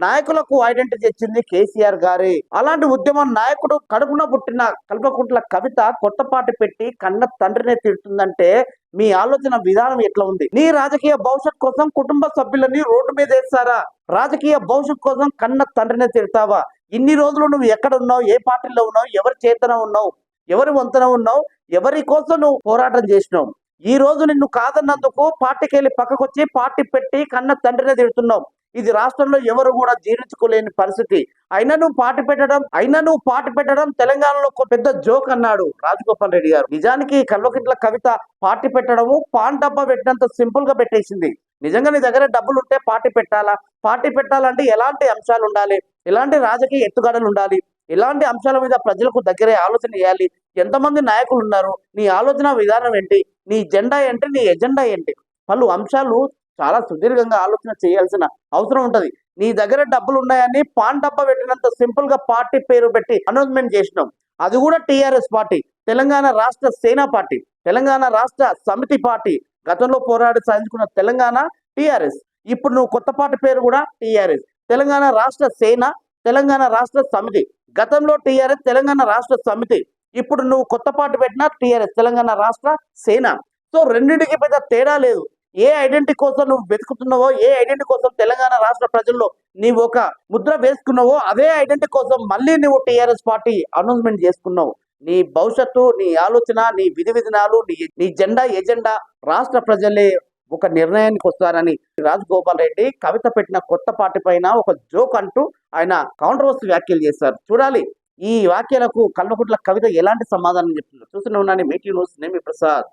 నాయకులకు ఐడెంటిటీ ఇచ్చింది కేసీఆర్ గారి. అలాంటి ఉద్యమ నాయకుడు కడుపున పుట్టిన కల్వకుంట్ల కవిత కొత్త పార్టీ పెట్టి కన్న తండ్రినే తిడుతుందంటే మీ ఆలోచన విధానం ఎట్లా ఉంది? నీ రాజకీయ భవిష్యత్ కోసం కుటుంబ సభ్యులని రోడ్డు మీద వేస్తారా? రాజకీయ భవిష్యత్ కోసం కన్న తండ్రినే తిడతావా? ఇన్ని రోజులు నువ్వు ఎక్కడ ఉన్నావు? ఏ పార్టీలో ఉన్నావు? ఎవరి చేతన ఉన్నావు? ఎవరి వంతన ఉన్నావు? ఎవరి కోసం నువ్వు పోరాటం చేసినావు? ఈ రోజు నిన్ను కాదన్నందుకు పార్టీకి వెళ్ళి పక్కకొచ్చి పార్టీ పెట్టి కన్న తండ్రినే తిడుతున్నావు. ఇది రాష్ట్రంలో ఎవరు కూడా జీర్ణించుకోలేని పరిస్థితి. అయినా నువ్వు పార్టీ పెట్టడం తెలంగాణలో ఒక పెద్ద జోక్ అన్నాడు రాజగోపాల్ రెడ్డి గారు. నిజానికి కల్వకుంట్ల కవిత పార్టీ పెట్టడము పాన్ డబ్బా పెట్టినంత సింపుల్ గా పెట్టేసింది. నిజంగా నీ దగ్గర డబ్బులు ఉంటే పార్టీ పెట్టాలా? పార్టీ పెట్టాలంటే ఎలాంటి అంశాలు ఉండాలి? ఎలాంటి రాజకీయ ఎత్తుగడలు ఉండాలి? ఎలాంటి అంశాల మీద ప్రజలకు దగ్గరే ఆలోచన చేయాలి? ఎంతమంది నాయకులు ఉన్నారు? నీ ఆలోచన విధానం ఏంటి? నీ జెండా ఏంటి? నీ ఎజెండా ఏంటి? పలు అంశాలు చాలా సుదీర్ఘంగా ఆలోచన చేయాల్సిన అవసరం ఉంటది. నీ దగ్గర డబ్బులు ఉన్నాయని పాన్ డబ్బా పెట్టినంత సింపుల్ గా పార్టీ పేరు పెట్టి అనౌన్స్మెంట్ చేసినాం. అది కూడా టీఆర్ఎస్ పార్టీ, తెలంగాణ రాష్ట్ర సేనా పార్టీ, తెలంగాణ రాష్ట్ర సమితి పార్టీ. గతంలో పోరాడి సాధించుకున్న తెలంగాణ టీఆర్ఎస్. ఇప్పుడు నువ్వు కొత్త పార్టీ పేరు కూడా టీఆర్ఎస్, తెలంగాణ రాష్ట్ర సేన, తెలంగాణ రాష్ట్ర సమితి. గతంలో టీఆర్ఎస్ తెలంగాణ రాష్ట్ర సమితి, ఇప్పుడు నువ్వు కొత్త పార్టీ పెట్టిన టీఆర్ఎస్ తెలంగాణ రాష్ట్ర సేన. సో రెండింటికి పెద్ద తేడా లేదు. ఏ ఐడెంటిటీ కోసం నువ్వు వెతుకుతున్నావో, ఏ ఐడెంటిటీ కోసం తెలంగాణ రాష్ట్ర ప్రజల్లో నీవు ఒక ముద్ర వేసుకున్నావో, అదే ఐడెంటిటీ కోసం మళ్ళీ నువ్వు టీఆర్ఎస్ పార్టీ అనౌన్స్మెంట్ చేసుకున్నావు. నీ భవిష్యత్తు, నీ ఆలోచన, నీ విధి విధానాలు, నీ జెండా ఎజెండా రాష్ట్ర ప్రజలే ఒక నిర్ణయానికి వస్తారని రాజగోపాల్ రెడ్డి కవిత పెట్టిన కొత్త పార్టీ పైన ఒక జోక్ అంటూ ఆయన కాంట్రవర్సీ వ్యాఖ్యలు చేశారు. చూడాలి ఈ వ్యాఖ్యలకు కల్వకుంట్ల కవిత ఎలాంటి సమాధానం చెప్తుందో. చూస్తూనే ఉన్నాను మీటింగ్ న్యూస్. నేను మీ ప్రసాద్.